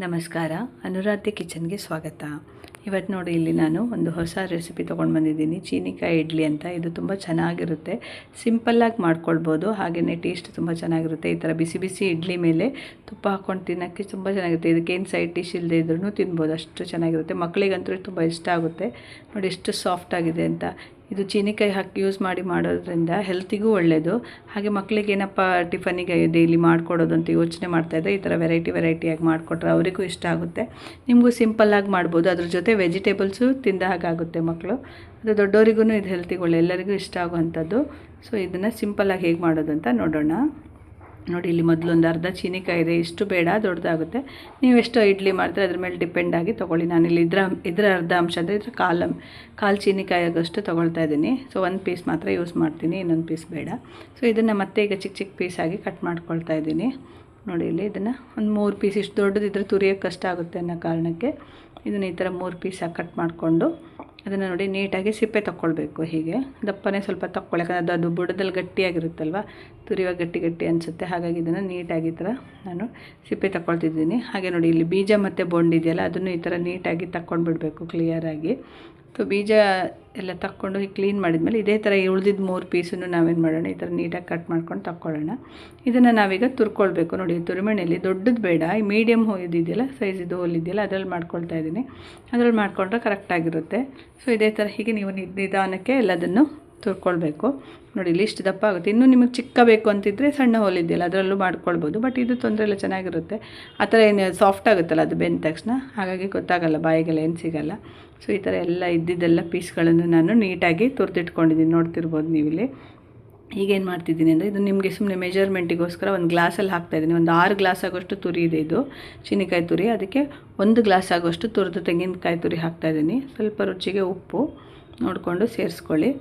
ನಮಸ್ಕಾರ, ಅನುರಾಧೆ ಕಿಚನ್ಗೆ ಸ್ವಾಗತ. ಇವತ್ತು ನೋಡಿ, ಇಲ್ಲಿ ನಾನು ಒಂದು ಹೊಸ ರೆಸಿಪಿ ತೊಗೊಂಡು ಬಂದಿದ್ದೀನಿ. ಚೀನಿಕಾಯಿ ಇಡ್ಲಿ ಅಂತ. ಇದು ತುಂಬ ಚೆನ್ನಾಗಿರುತ್ತೆ, ಸಿಂಪಲ್ಲಾಗಿ ಮಾಡ್ಕೊಳ್ಬೋದು, ಹಾಗೆಯೇ ಟೇಸ್ಟ್ ತುಂಬ ಚೆನ್ನಾಗಿರುತ್ತೆ. ಈ ಥರ ಬಿಸಿ ಬಿಸಿ ಇಡ್ಲಿ ಮೇಲೆ ತುಪ್ಪ ಹಾಕ್ಕೊಂಡು ತಿನ್ನೋಕ್ಕೆ ತುಂಬ ಚೆನ್ನಾಗಿರುತ್ತೆ. ಇದಕ್ಕೇನು ಸೈಡ್ ಡಿಶ್ ಇಲ್ಲದೆ ಇದ್ರೂ ತಿನ್ಬೋದು, ಅಷ್ಟು ಚೆನ್ನಾಗಿರುತ್ತೆ. ಮಕ್ಕಳಿಗಂತೂ ತುಂಬ ಇಷ್ಟ ಆಗುತ್ತೆ. ನೋಡಿ ಎಷ್ಟು ಸಾಫ್ಟ್ ಆಗಿದೆ ಅಂತ. ಇದು ಚೀನಿಕಾಯಿ ಹಾಕಿ ಯೂಸ್ ಮಾಡೋದ್ರಿಂದ ಹೆಲ್ತಿಗೂ ಒಳ್ಳೆಯದು. ಹಾಗೆ ಮಕ್ಕಳಿಗೆ ಏನಪ್ಪ ಟಿಫನಿಗೆ ಡೈಲಿ ಮಾಡಿಕೊಡೋದು ಅಂತ ಯೋಚನೆ ಮಾಡ್ತಾಯಿದ್ದೆ, ಈ ಥರ ವೆರೈಟಿಯಾಗಿ ಮಾಡಿಕೊಟ್ರೆ ಅವರಿಗೂ ಇಷ್ಟ ಆಗುತ್ತೆ. ನಿಮಗೂ ಸಿಂಪಲ್ಲಾಗಿ ಮಾಡ್ಬೋದು. ಅದ್ರ ಜೊತೆ ವೆಜಿಟೇಬಲ್ಸು ತಿಂದ ಹಾಗಾಗುತ್ತೆ ಮಕ್ಕಳು. ಅದು ದೊಡ್ಡವರಿಗೂ ಇದು ಹೆಲ್ತಿಗೆ ಒಳ್ಳೆ, ಎಲ್ಲರಿಗೂ ಇಷ್ಟ ಆಗುವಂಥದ್ದು. ಸೊ ಇದನ್ನು ಸಿಂಪಲ್ಲಾಗಿ ಹೇಗೆ ಮಾಡೋದು ಅಂತ ನೋಡೋಣ. ನೋಡಿ, ಇಲ್ಲಿ ಮೊದಲು ಒಂದು ಅರ್ಧ ಚೀನಿಕಾಯಿ ಇದೆ. ಇಷ್ಟು ಬೇಡ, ದೊಡ್ಡದಾಗುತ್ತೆ. ನೀವು ಎಷ್ಟೋ ಇಡ್ಲಿ ಮಾಡ್ತಾರೆ ಅದ್ರ ಮೇಲೆ ಡಿಪೆಂಡ್ ಆಗಿ ತೊಗೊಳ್ಳಿ. ನಾನಿಲ್ಲಿ ಇದರ ಅರ್ಧ ಅಂಶ ಅಂದರೆ ಇದರ ಕಾಲು ಚೀನಿಕಾಯಿ ಆಗೋಷ್ಟು ತೊಗೊಳ್ತಾ ಇದ್ದೀನಿ. ಸೊ ಒಂದು ಪೀಸ್ ಮಾತ್ರ ಯೂಸ್ ಮಾಡ್ತೀನಿ, ಇನ್ನೊಂದು ಪೀಸ್ ಬೇಡ. ಸೊ ಇದನ್ನು ಮತ್ತೆ ಈಗ ಚಿಕ್ಕ ಚಿಕ್ಕ ಪೀಸಾಗಿ ಕಟ್ ಮಾಡ್ಕೊಳ್ತಾ ಇದ್ದೀನಿ. ನೋಡಿ, ಇಲ್ಲಿ ಇದನ್ನು ಒಂದು 3 ಪೀಸ್, ಇಷ್ಟು ದೊಡ್ಡದಿದ್ದರೆ ತುರಿಯೋಕ್ಕೆ ಕಷ್ಟ ಆಗುತ್ತೆ ಅನ್ನೋ ಕಾರಣಕ್ಕೆ ಇದನ್ನು ಈ ಥರ 3 ಪೀಸಾಗಿ ಕಟ್ ಮಾಡಿಕೊಂಡು ಅದನ್ನು ನೋಡಿ ನೀಟಾಗಿ ಸಿಪ್ಪೆ ತಗೊಳ್ಬೇಕು. ಹೀಗೆ ದಪ್ಪನೇ ಸ್ವಲ್ಪ ತಗೊಳ್ಳಿ, ಯಾಕಂದರೆ ಅದು ಬುಡದಲ್ಲಿ ಗಟ್ಟಿಯಾಗಿರುತ್ತಲ್ವ, ತುರಿಯುವಾಗ ಗಟ್ಟಿ ಅನಿಸುತ್ತೆ. ಹಾಗಾಗಿ ಇದನ್ನು ನೀಟಾಗಿ ಈ ಥರ ನಾನು ಸಿಪ್ಪೆ ತಗೊಳ್ತಿದ್ದೀನಿ. ಹಾಗೆ ನೋಡಿ, ಇಲ್ಲಿ ಬೀಜ ಮತ್ತು ಬೊಂಡು ಇದೆಯಲ್ಲ, ಅದನ್ನು ಈ ಥರ ನೀಟಾಗಿ ತಕ್ಕೊಂಡು ಬಿಡಬೇಕು ಕ್ಲಿಯರಾಗಿ. ಸೊ ಬೀಜ ಎಲ್ಲ ತಕ್ಕೊಂಡು ಕ್ಲೀನ್ ಮಾಡಿದ್ಮೇಲೆ ಇದೇ ಥರ ಉಳಿದಿದ್ದು 3 ಪೀಸನ್ನು ನಾವೇನು ಮಾಡೋಣ, ಈ ಥರ ನೀಟಾಗಿ ಕಟ್ ಮಾಡ್ಕೊಂಡು ತಕ್ಕೊಳ್ಳೋಣ. ಇದನ್ನು ನಾವೀಗ ತುರ್ಕೊಳ್ಬೇಕು. ನೋಡಿ, ತುರಿಮಣೆಯಲ್ಲಿ ದೊಡ್ಡದು ಬೇಡ, ಈ ಮೀಡಿಯಮ್ ಇದಿದೆಯಲ್ಲ, ಸೈಜ್ ಇದು ಹೋಲಿದೆಯಲ್ಲ, ಅದರಲ್ಲಿ ಮಾಡ್ಕೊಳ್ತಾ ಇದ್ದೀನಿ. ಅದರಲ್ಲಿ ಮಾಡಿಕೊಂಡ್ರೆ ಕರೆಕ್ಟಾಗಿರುತ್ತೆ. ಸೊ ಇದೇ ಥರ ಹೀಗೆ ನೀವು ನಿಧಾನಕ್ಕೆ ಎಲ್ಲದನ್ನು ತುರ್ಕೊಳ್ಬೇಕು. ನೋಡಿ, ಇಲ್ಲಿ ಇಷ್ಟು ದಪ್ಪ ಆಗುತ್ತೆ. ಇನ್ನೂ ನಿಮಗೆ ಚಿಕ್ಕ ಬೇಕು ಅಂತಿದ್ದರೆ ಸಣ್ಣ ಹೋಲಿದೆಯಲ್ಲ, ಅದರಲ್ಲೂ ಮಾಡ್ಕೊಳ್ಬೋದು. ಬಟ್ ಇದು ತೊಂದರೆ ಇಲ್ಲ, ಚೆನ್ನಾಗಿರುತ್ತೆ. ಆ ಥರ ಏನು ಸಾಫ್ಟ್ ಆಗುತ್ತಲ್ಲ ಅದು ಬೆಂದ ತಕ್ಷಣ, ಹಾಗಾಗಿ ಗೊತ್ತಾಗಲ್ಲ, ಬಾಯಿಗೆಲ್ಲ ಏನು ಸಿಗಲ್ಲ. ಸೊ ಈ ಥರ ಎಲ್ಲ ಇದ್ದಿದ್ದೆಲ್ಲ ಪೀಸ್ಗಳನ್ನು ನಾನು ನೀಟಾಗಿ ತುರಿದಿಟ್ಕೊಂಡಿದ್ದೀನಿ, ನೋಡ್ತಿರ್ಬೋದು ನೀವಿಲ್ಲಿ. ಈಗೇನು ಮಾಡ್ತಿದ್ದೀನಿ ಅಂದರೆ, ಇದು ನಿಮಗೆ ಸುಮ್ಮನೆ ಮೆಜರ್ಮೆಂಟಿಗೋಸ್ಕರ ಒಂದು ಗ್ಲಾಸಲ್ಲಿ ಹಾಕ್ತಾಯಿದ್ದೀನಿ. ಒಂದು 6 ಗ್ಲಾಸ್ ಆಗೋಷ್ಟು ತುರಿ ಇದೆ, ಇದು ಚೀನಿಕಾಯಿ ತುರಿ. ಅದಕ್ಕೆ 1 ಗ್ಲಾಸ್ ಆಗೋಷ್ಟು ತುರಿದು ತೆಂಗಿನಕಾಯಿ ತುರಿ ಹಾಕ್ತಾಯಿದ್ದೀನಿ. ಸ್ವಲ್ಪ ರುಚಿಗೆ ಉಪ್ಪು ನೋಡಿಕೊಂಡು ಸೇರಿಸ್ಕೊಳ್ಳಿ.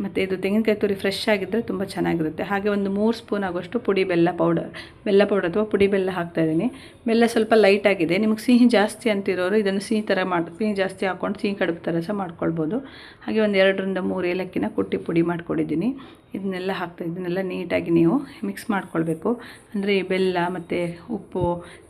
ಮತ್ತು ಇದು ತೆಂಗಿನಕಾಯಿ ತುರಿ ಫ್ರೆಶ್ ಆಗಿದ್ದರೆ ತುಂಬ ಚೆನ್ನಾಗಿರುತ್ತೆ. ಹಾಗೆ ಒಂದು 3 ಸ್ಪೂನ್ ಆಗೋಷ್ಟು ಬೆಲ್ಲ ಪೌಡರ್ ಅಥವಾ ಪುಡಿ ಬೆಲ್ಲ ಹಾಕ್ತಾಯಿದ್ದೀನಿ. ಬೆಲ್ಲ ಸ್ವಲ್ಪ ಲೈಟಾಗಿದೆ. ನಿಮಗೆ ಸಿಹಿ ಜಾಸ್ತಿ ಅಂತಿರೋರು ಇದನ್ನು ಸಿಹಿ ಜಾಸ್ತಿ ಹಾಕ್ಕೊಂಡು ಸಿಹಿ ಕಡುಬು ಥರ ಸಹ ಮಾಡ್ಕೊಳ್ಬೋದು. ಹಾಗೆ ಒಂದು 2ರಿಂದ 3 ಏಲಕ್ಕಿನ ಕುಟ್ಟಿ ಪುಡಿ ಮಾಡ್ಕೊಂಡಿದ್ದೀನಿ. ಇದನ್ನೆಲ್ಲ ಇದನ್ನೆಲ್ಲ ನೀಟಾಗಿ ನೀವು ಮಿಕ್ಸ್ ಮಾಡ್ಕೊಳ್ಬೇಕು. ಅಂದರೆ ಈ ಬೆಲ್ಲ ಮತ್ತು ಉಪ್ಪು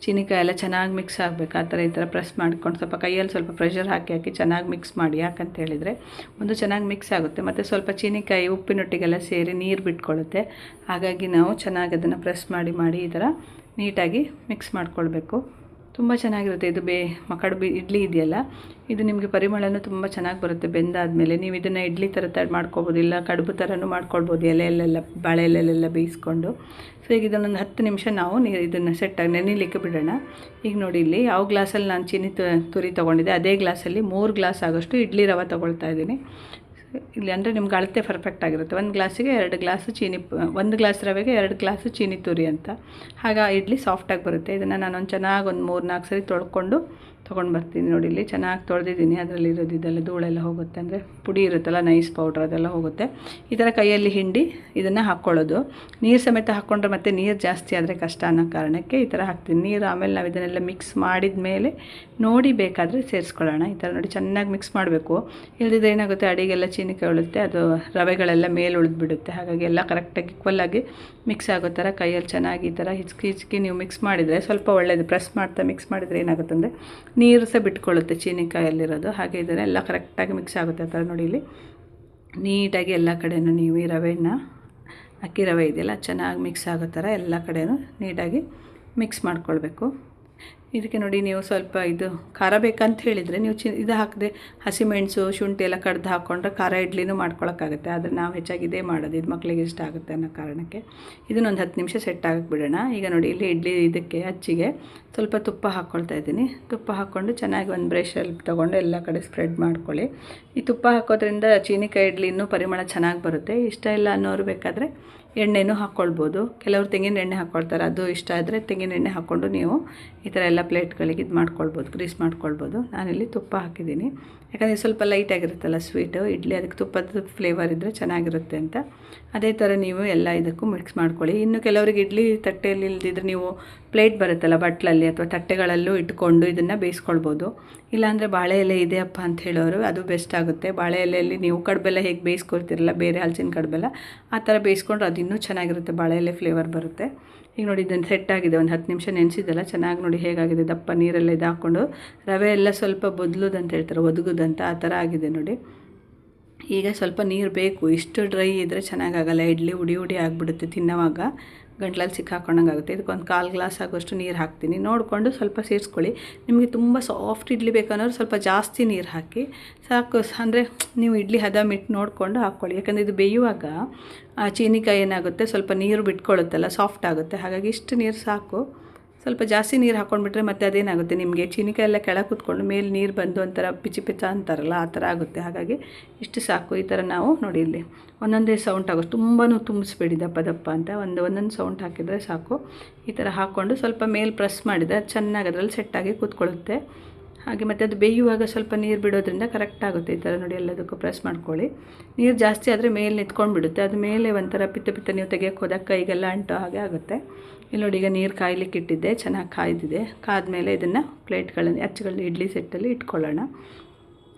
ಚೀನಿಕಾಯಿ ಎಲ್ಲ ಚೆನ್ನಾಗಿ ಮಿಕ್ಸ್ ಆಗಬೇಕು. ಆ ಥರ ಈ ಥರ ಪ್ರೆಸ್ ಮಾಡ್ಕೊಂಡು ಸ್ವಲ್ಪ ಕೈಯಲ್ಲಿ ಸ್ವಲ್ಪ ಪ್ರೆಷರ್ ಹಾಕಿ ಚೆನ್ನಾಗಿ ಮಿಕ್ಸ್ ಮಾಡಿ. ಯಾಕಂತ ಹೇಳಿದರೆ ಒಂದು ಚೆನ್ನಾಗಿ ಮಿಕ್ಸ್ ಆಗುತ್ತೆ, ಮತ್ತು ಸ್ವಲ್ಪ ಚೀನಿಕಾಯಿ ಉಪ್ಪಿನೊಟ್ಟಿಗೆಲ್ಲ ಸೇರಿ ನೀರು ಬಿಟ್ಕೊಳ್ಳುತ್ತೆ. ಹಾಗಾಗಿ ನಾವು ಚೆನ್ನಾಗಿ ಅದನ್ನು ಪ್ರೆಸ್ ಮಾಡಿ ಈ ಥರ ನೀಟಾಗಿ ಮಿಕ್ಸ್ ಮಾಡ್ಕೊಳ್ಬೇಕು. ತುಂಬ ಚೆನ್ನಾಗಿರುತ್ತೆ. ಇದು ಕಡುಬು ಇಡ್ಲಿ ಇದೆಯಲ್ಲ, ಇದು ನಿಮಗೆ ಪರಿಮಳನೂ ತುಂಬ ಚೆನ್ನಾಗಿ ಬರುತ್ತೆ. ಬೆಂದಾದಮೇಲೆ ನೀವು ಇದನ್ನು ಇಡ್ಲಿ ಥರ ಮಾಡ್ಕೊಬೋದು, ಇಲ್ಲ ಕಡುಬು ಥರನೂ ಮಾಡ್ಕೊಳ್ಬೋದು. ಎಲೆಯಲ್ಲೆಲ್ಲ ಬಾಳೆ ಎಲೆಯಲ್ಲೆಲ್ಲ ಬೇಯಿಸ್ಕೊಂಡು. ಸೊ ಈಗ ಇದನ್ನೊಂದು 10 ನಿಮಿಷ ನಾವು ಇದನ್ನು ಸೆಟ್ಟಾಗಿ ನೆನೆಯಲಿಕ್ಕೆ ಬಿಡೋಣ. ಈಗ ನೋಡಿ, ಇಲ್ಲಿ ಯಾವ ಗ್ಲಾಸಲ್ಲಿ ನಾನು ಚೀನಿ ತುರಿ ತೊಗೊಂಡಿದ್ದೆ ಅದೇ ಗ್ಲಾಸಲ್ಲಿ 3 ಗ್ಲಾಸ್ ಆಗೋಷ್ಟು ಇಡ್ಲಿ ರವೆ ತೊಗೊಳ್ತಾ ಇದ್ದೀನಿ. ಇಲ್ಲಿ ಅಂದರೆ ನಿಮ್ಗೆ ಅಳತೆ ಪರ್ಫೆಕ್ಟ್ ಆಗಿರುತ್ತೆ. 1 ಗ್ಲಾಸಿಗೆ 2 ಗ್ಲಾಸು 1 ಗ್ಲಾಸ್ ರವೆಗೆ 2 ಗ್ಲಾಸು ಚೀನಿ ತುರಿ ಅಂತ. ಹಾಗೆ ಇಡ್ಲಿ ಸಾಫ್ಟಾಗಿ ಬರುತ್ತೆ. ಇದನ್ನು ನಾನೊಂದು ಚೆನ್ನಾಗಿ ಒಂದು 3-4 ಸರಿ ತೊಳ್ಕೊಂಡು ತೊಗೊಂಡು ಬರ್ತೀನಿ. ನೋಡಿ, ಇಲ್ಲಿ ಚೆನ್ನಾಗಿ ತೊಳೆದಿದ್ದೀನಿ. ಅದರಲ್ಲಿ ಇದೆಲ್ಲ ಧೂಳೆಲ್ಲ ಹೋಗುತ್ತೆ, ಅಂದರೆ ಪುಡಿ ಇರುತ್ತಲ್ಲ ನೈಸ್ ಪೌಡ್ರ್, ಅದೆಲ್ಲ ಹೋಗುತ್ತೆ. ಈ ಥರ ಕೈಯಲ್ಲಿ ಹಿಂಡಿ ಇದನ್ನು ಹಾಕ್ಕೊಳ್ಳೋದು. ನೀರು ಸಮೇತ ಹಾಕ್ಕೊಂಡ್ರೆ ಮತ್ತೆ ನೀರು ಜಾಸ್ತಿ ಆದರೆ ಕಷ್ಟ ಅನ್ನೋ ಕಾರಣಕ್ಕೆ ಈ ಥರ ಹಾಕ್ತೀನಿ ನೀರು. ಆಮೇಲೆ ನಾವು ಇದನ್ನೆಲ್ಲ ಮಿಕ್ಸ್ ಮಾಡಿದ ಮೇಲೆ ನೋಡಿ ಬೇಕಾದರೆ ಸೇರಿಸ್ಕೊಳ್ಳೋಣ. ಈ ಥರ ನೋಡಿ ಚೆನ್ನಾಗಿ ಮಿಕ್ಸ್ ಮಾಡಬೇಕು. ಇಲ್ಲದಿದ್ದರೆ ಏನಾಗುತ್ತೆ, ಅಡಿಗೆಲ್ಲ ಚೀನಿಕಾಯಿ ಉಳುತ್ತೆ, ಅದು ರವೆಗಳೆಲ್ಲ ಮೇಲೆ ಉಳಿದ್ಬಿಡುತ್ತೆ. ಹಾಗಾಗಿ ಎಲ್ಲ ಕರೆಕ್ಟಾಗಿ ಈಕ್ವಲ್ಲಾಗಿ ಮಿಕ್ಸ್ ಆಗೋ ಥರ ಕೈಯಲ್ಲಿ ಚೆನ್ನಾಗಿ ಈ ಥರ ಹಿಚ್ಕಿ ನೀವು ಮಿಕ್ಸ್ ಮಾಡಿದರೆ ಸ್ವಲ್ಪ ಒಳ್ಳೆಯದು. ಪ್ರೆಸ್ ಮಾಡ್ತಾ ಮಿಕ್ಸ್ ಮಾಡಿದರೆ ಏನಾಗುತ್ತೆ ಅಂದರೆ ನೀರು ಸಹ ಬಿಟ್ಕೊಳ್ಳುತ್ತೆ ಚೀನಿಕಾಯಲ್ಲಿರೋದು. ಹಾಗೆ ಇದನ್ನೆಲ್ಲ ಕರೆಕ್ಟಾಗಿ ಮಿಕ್ಸ್ ಆಗುತ್ತೆ. ಆ ಥರ ನೋಡಿ, ಇಲ್ಲಿ ನೀಟಾಗಿ ಎಲ್ಲ ಕಡೆಯೂ ನೀವು ಈ ರವೆನ, ಅಕ್ಕಿ ರವೆ ಇದೆಯಲ್ಲ, ಚೆನ್ನಾಗಿ ಮಿಕ್ಸ್ ಆಗೋ ಥರ ಎಲ್ಲ ಕಡೆಯೂ ನೀಟಾಗಿ ಮಿಕ್ಸ್ ಮಾಡ್ಕೊಳ್ಬೇಕು. ಇದಕ್ಕೆ ನೋಡಿ, ನೀವು ಸ್ವಲ್ಪ ಇದು ಖಾರ ಬೇಕಂತ ಹೇಳಿದರೆ ನೀವು ಇದು ಹಾಕದೆ ಹಸಿಮೆಣಸು ಶುಂಠಿ ಎಲ್ಲ ಕಡ್ದು ಹಾಕ್ಕೊಂಡ್ರೆ ಖಾರ ಇಡ್ಲಿನೂ ಮಾಡ್ಕೊಳಕ್ಕಾಗುತ್ತೆ. ಆದರೆ ನಾವು ಹೆಚ್ಚಾಗಿ ಇದೇ ಮಾಡೋದು, ಇದು ಮಕ್ಕಳಿಗೆ ಇಷ್ಟ ಆಗುತ್ತೆ ಅನ್ನೋ ಕಾರಣಕ್ಕೆ ಇದನ್ನೊಂದು 10 ನಿಮಿಷ ಸೆಟ್ ಆಗಕ್ಕೆ ಬಿಡೋಣ. ಈಗ ನೋಡಿ, ಇಲ್ಲಿ ಇಡ್ಲಿ ಇದಕ್ಕೆ ಅಚ್ಚಿಗೆ ಸ್ವಲ್ಪ ತುಪ್ಪ ಹಾಕ್ಕೊಳ್ತಾ ಇದ್ದೀನಿ. ತುಪ್ಪ ಹಾಕ್ಕೊಂಡು ಚೆನ್ನಾಗಿ ಒಂದು ಬ್ರಷಲ್ಲಿ ತೊಗೊಂಡು ಎಲ್ಲ ಕಡೆ ಸ್ಪ್ರೆಡ್ ಮಾಡ್ಕೊಳ್ಳಿ. ಈ ತುಪ್ಪ ಹಾಕೋದ್ರಿಂದ ಚೀನಿಕಾಯಿ ಇಡ್ಲಿ ಇನ್ನೂ ಪರಿಮಳ ಚೆನ್ನಾಗಿ ಬರುತ್ತೆ. ಇಷ್ಟ ಇಲ್ಲ ಅನ್ನೋರು ಬೇಕಾದರೆ ಎಣ್ಣೆನೂ ಹಾಕ್ಕೊಳ್ಬೋದು. ಕೆಲವರು ತೆಂಗಿನ ಎಣ್ಣೆ ಹಾಕ್ಕೊಳ್ತಾರೆ, ಅದು ಇಷ್ಟ ಆದರೆ ತೆಂಗಿನ ಎಣ್ಣೆ ಹಾಕ್ಕೊಂಡು ನೀವು ಈ ಥರ ಎಲ್ಲ ಪ್ಲೇಟ್ಗಳಿಗೆ ಇದು ಮಾಡ್ಕೊಳ್ಬೋದು, ಗ್ರೀಸ್ ಮಾಡ್ಕೊಳ್ಬೋದು. ನಾನಿಲ್ಲಿ ತುಪ್ಪ ಹಾಕಿದ್ದೀನಿ, ಯಾಕಂದರೆ ಸ್ವಲ್ಪ ಲೈಟಾಗಿರುತ್ತಲ್ಲ ಸ್ವೀಟು ಇಡ್ಲಿ, ಅದಕ್ಕೆ ತುಪ್ಪದ ಫ್ಲೇವರ್ ಇದ್ದರೆ ಚೆನ್ನಾಗಿರುತ್ತೆ ಅಂತ. ಅದೇ ಥರ ನೀವು ಎಲ್ಲ ಇದಕ್ಕೂ ಮಿಕ್ಸ್ ಮಾಡ್ಕೊಳ್ಳಿ. ಇನ್ನು ಕೆಲವರಿಗೆ ಇಡ್ಲಿ ತಟ್ಟೆಯಲ್ಲಿ ಇಲ್ದಿದ್ರೆ ನೀವು ಪ್ಲೇಟ್ ಬರುತ್ತಲ್ಲ ಬಟ್ಲಲ್ಲಿ ಅಥವಾ ತಟ್ಟೆಗಳಲ್ಲೂ ಇಟ್ಕೊಂಡು ಇದನ್ನು ಬೇಯಿಸ್ಕೊಳ್ಬೋದು. ಇಲ್ಲಾಂದರೆ ಬಾಳೆ ಎಲೆ ಇದೆಯಪ್ಪ ಅಂತ ಹೇಳೋರು ಅದು ಬೆಸ್ಟ್ ಆಗುತ್ತೆ. ಬಾಳೆ ಎಲೆಯಲ್ಲಿ ನೀವು ಕಡುಬೆಲ್ಲ ಹೇಗೆ ಬೇಯಿಸ್ಕೊಳ್ತಿರಲ್ಲ, ಬೇರೆ ಹಲಸಿನ ಕಡುಬೆಲ್ಲ ಆ ಥರ ಬೇಯಿಸ್ಕೊಂಡ್ರೆ ಅದು ಇನ್ನೂ ಚೆನ್ನಾಗಿರುತ್ತೆ, ಬಾಳೆ ಎಲೆ ಫ್ಲೇವರ್ ಬರುತ್ತೆ. ಈಗ ನೋಡಿ ಇದನ್ನು ಸೆಟ್ ಆಗಿದೆ. ಒಂದು 10 ನಿಮಿಷ ನೆನೆಸಿದ್ದಲ್ಲ, ಚೆನ್ನಾಗಿ ನೋಡಿ ಹೇಗಾಗಿದೆ. ದಪ್ಪ ನೀರೆಲ್ಲ ಇದು ಹಾಕ್ಕೊಂಡು ರವೆ ಎಲ್ಲ ಸ್ವಲ್ಪ ಬೊದ್ಲುದಂತ ಹೇಳ್ತಾರೆ, ಒದಗುದಂತ, ಆ ಥರ ಆಗಿದೆ ನೋಡಿ. ಈಗ ಸ್ವಲ್ಪ ನೀರು ಬೇಕು. ಇಷ್ಟು ಡ್ರೈ ಇದ್ದರೆ ಚೆನ್ನಾಗಾಗಲ್ಲ, ಇಡ್ಲಿ ಉಡಿ ಉಡಿ ಆಗಿಬಿಡುತ್ತೆ, ತಿನ್ನೋವಾಗ ಗಂಟ್ಲಲ್ಲಿ ಸಿಕ್ಕಾಕೊಂಡಂಗೆ ಆಗುತ್ತೆ. ಇದಕ್ಕೊಂದು 1/4 ಗ್ಲಾಸ್ ಆಗೋಷ್ಟು ನೀರು ಹಾಕ್ತೀನಿ. ನೋಡಿಕೊಂಡು ಸ್ವಲ್ಪ ಸೇರಿಸ್ಕೊಳ್ಳಿ. ನಿಮಗೆ ತುಂಬ ಸಾಫ್ಟ್ ಇಡ್ಲಿ ಬೇಕನ್ನೋರು ಸ್ವಲ್ಪ ಜಾಸ್ತಿ ನೀರು ಹಾಕಿ ಸಾಕು. ಅಂದರೆ ನೀವು ಇಡ್ಲಿ ಹದ ಮಿಟ್ಟು ನೋಡಿಕೊಂಡು ಹಾಕ್ಕೊಳ್ಳಿ. ಯಾಕಂದರೆ ಇದು ಬೇಯುವಾಗ ಆ ಚೀನಿಕಾಯಿ ಏನಾಗುತ್ತೆ, ಸ್ವಲ್ಪ ನೀರು ಬಿಟ್ಕೊಳ್ಳುತ್ತಲ್ಲ, ಸಾಫ್ಟ್ ಆಗುತ್ತೆ. ಹಾಗಾಗಿ ಇಷ್ಟು ನೀರು ಸಾಕು. ಸ್ವಲ್ಪ ಜಾಸ್ತಿ ನೀರು ಹಾಕ್ಕೊಂಡ್ಬಿಟ್ರೆ ಮತ್ತೆ ಅದೇನಾಗುತ್ತೆ, ನಿಮಗೆ ಚೀನಿಕಾಯಿ ಎಲ್ಲ ಕೆಳಗೆ ಕೂತ್ಕೊಂಡು ಮೇಲೆ ನೀರು ಬಂದು ಒಂಥರ ಪಿಚಿ ಪಿಚ ಅಂತಾರಲ್ಲ, ಆ ಥರ ಆಗುತ್ತೆ. ಹಾಗಾಗಿ ಇಷ್ಟು ಸಾಕು. ಈ ಥರ ನಾವು ನೋಡಿ ಇಲ್ಲಿ ಒಂದೊಂದೇ ಸೌಂಡ್ ಆಗೋಷ್ಟು, ತುಂಬಾ ತುಂಬಿಸ್ಬೇಡಿ ದಪ್ಪ ದಪ್ಪ ಅಂತ, ಒಂದೊಂದು ಸೌಂಡ್ ಹಾಕಿದರೆ ಸಾಕು. ಈ ಥರ ಹಾಕ್ಕೊಂಡು ಸ್ವಲ್ಪ ಮೇಲೆ ಪ್ರೆಸ್ ಮಾಡಿದರೆ ಚೆನ್ನಾಗಿ ಅದರಲ್ಲಿ ಸೆಟ್ಟಾಗಿ ಕೂತ್ಕೊಳ್ಳುತ್ತೆ. ಹಾಗೆ ಮತ್ತು ಅದು ಬೇಯುವಾಗ ಸ್ವಲ್ಪ ನೀರು ಬಿಡೋದ್ರಿಂದ ಕರೆಕ್ಟ್ ಆಗುತ್ತೆ. ಈ ಥರ ನೋಡಿ ಎಲ್ಲದಕ್ಕೂ ಪ್ರೆಸ್ ಮಾಡ್ಕೊಳ್ಳಿ. ನೀರು ಜಾಸ್ತಿ ಆದರೆ ಮೇಲೆ ನಿಂತ್ಕೊಂಡು ಬಿಡುತ್ತೆ, ಅದು ಮೇಲೆ ಒಂಥರ ಪಿತ್ತ ಪಿತ್ತ ನೀವು ತೆಗಿಯೋಕ್ಕೆ ಹೋದಾಗ ಕೈಗೆಲ್ಲ ಅಂಟೋ ಹಾಗೆ ಆಗುತ್ತೆ. ಇಲ್ಲಿ ನೋಡಿ ಈಗ ನೀರು ಕಾಯ್ಲಿಕ್ಕೆ ಇಟ್ಟಿದ್ದೆ, ಚೆನ್ನಾಗಿ ಕಾಯ್ದಿದೆ. ಕಾದ್ಮೇಲೆ ಇದನ್ನು ಪ್ಲೇಟ್ಗಳಲ್ಲಿ ಅಚ್ಚುಗಳು ಇಡ್ಲಿ ಸೆಟ್ಟಲ್ಲಿ ಇಟ್ಕೊಳ್ಳೋಣ.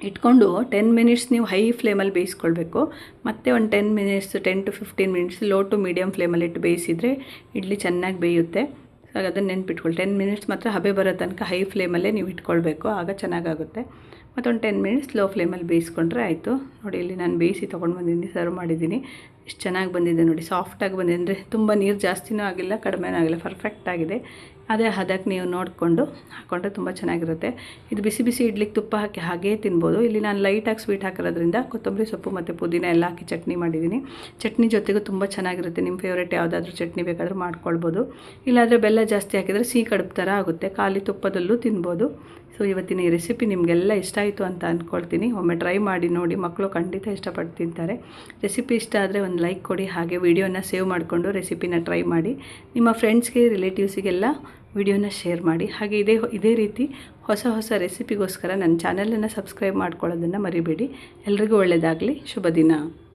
ಇಟ್ಕೊಂಡು 10 ಮಿನಿಟ್ಸ್ ನೀವು ಹೈ ಫ್ಲೇಮಲ್ಲಿ ಬೇಯಿಸ್ಕೊಳ್ಬೇಕು. ಮತ್ತು ಒಂದು 10 minutes 10 to 15 minutes low to medium ಫ್ಲೇಮಲ್ಲಿ ಇಟ್ಟು ಬೇಯಿಸಿದರೆ ಇಡ್ಲಿ ಚೆನ್ನಾಗಿ ಬೇಯುತ್ತೆ. ಹಾಗೆ ಅದನ್ನು ನೆನ್ಪಿಟ್ಕೊಳ್ಳಿ. 10 ಮಿನಿಟ್ಸ್ ಮಾತ್ರ ಹಬೆ ಬರೋ ತನಕ ಹೈ ಫ್ಲೇಮಲ್ಲೇ ನೀವು ಇಟ್ಕೊಳ್ಬೇಕು, ಆಗ ಚೆನ್ನಾಗಾಗುತ್ತೆ. ಮತ್ತೊಂದು 10 ಮಿನಿಟ್ಸ್ ಲೋ ಫ್ಲೇಮಲ್ಲಿ ಬೇಯಿಸ್ಕೊಂಡ್ರೆ ಆಯಿತು. ನೋಡಿ ಇಲ್ಲಿ ನಾನು ಬೇಯಿಸಿ ತೊಗೊಂಡು ಬಂದಿದ್ದೀನಿ, ಸರ್ವ್ ಮಾಡಿದ್ದೀನಿ. ಎಷ್ಟು ಚೆನ್ನಾಗಿ ಬಂದಿದೆ ನೋಡಿ, ಸಾಫ್ಟಾಗಿ ಬಂದಿದೆ. ಅಂದರೆ ತುಂಬ ನೀರು ಜಾಸ್ತಿನೂ ಆಗಿಲ್ಲ, ಕಡಿಮೆನೂ ಆಗಿಲ್ಲ, ಪರ್ಫೆಕ್ಟಾಗಿದೆ. ಅದೇ ಹದಕ್ಕೆ ನೀವು ನೋಡಿಕೊಂಡು ಹಾಕ್ಕೊಂಡ್ರೆ ತುಂಬ ಚೆನ್ನಾಗಿರುತ್ತೆ. ಇದು ಬಿಸಿ ಬಿಸಿ ಇಡ್ಲಿಗೆ ತುಪ್ಪ ಹಾಕಿ ಹಾಗೇ ತಿನ್ಬೋದು. ಇಲ್ಲಿ ನಾನು ಲೈಟಾಗಿ ಸ್ವೀಟ್ ಹಾಕಿರೋದ್ರಿಂದ ಕೊತ್ತಂಬರಿ ಸೊಪ್ಪು ಮತ್ತು ಪುದೀನ ಎಲ್ಲ ಹಾಕಿ ಚಟ್ನಿ ಮಾಡಿದ್ದೀನಿ. ಚಟ್ನಿ ಜೊತೆಗೂ ತುಂಬ ಚೆನ್ನಾಗಿರುತ್ತೆ. ನಿಮ್ಮ ಫೇವ್ರೇಟ್ ಯಾವುದಾದ್ರೂ ಚಟ್ನಿ ಬೇಕಾದರೂ ಮಾಡ್ಕೊಳ್ಬೋದು. ಇಲ್ಲಾಂದರೆ ಬೆಲ್ಲ ಜಾಸ್ತಿ ಹಾಕಿದರೆ ಸಿಹಿ ಕಡುಬು ಥರ ಆಗುತ್ತೆ, ಖಾಲಿ ತುಪ್ಪದಲ್ಲೂ ತಿನ್ಬೋದು. ಸೊ ಇವತ್ತಿನ ಈ ರೆಸಿಪಿ ನಿಮಗೆಲ್ಲ ಇಷ್ಟ ಆಯಿತು ಅಂತ ಅಂದ್ಕೊಳ್ತೀನಿ. ಒಮ್ಮೆ ಟ್ರೈ ಮಾಡಿ ನೋಡಿ, ಮಕ್ಕಳು ಖಂಡಿತ ಇಷ್ಟಪಟ್ಟು ತಿಂತಾರೆ. ರೆಸಿಪಿ ಇಷ್ಟ ಆದರೆ ಒಂದು ಲೈಕ್ ಕೊಡಿ. ಹಾಗೆ ವಿಡಿಯೋನ ಸೇವ್ ಮಾಡಿಕೊಂಡು ರೆಸಿಪಿನ ಟ್ರೈ ಮಾಡಿ. ನಿಮ್ಮ ಫ್ರೆಂಡ್ಸ್ಗೆ ರಿಲೇಟಿವ್ಸಿಗೆಲ್ಲ ವಿಡಿಯೋನ ಶೇರ್ ಮಾಡಿ. ಹಾಗೆ ಇದೇ ರೀತಿ ಹೊಸ ರೆಸಿಪಿಗೋಸ್ಕರ ನನ್ನ ಚಾನಲನ್ನು ಸಬ್ಸ್ಕ್ರೈಬ್ ಮಾಡ್ಕೊಳ್ಳೋದನ್ನು ಮರಿಬೇಡಿ. ಎಲ್ರಿಗೂ ಒಳ್ಳೆಯದಾಗಲಿ. ಶುಭ ದಿನ.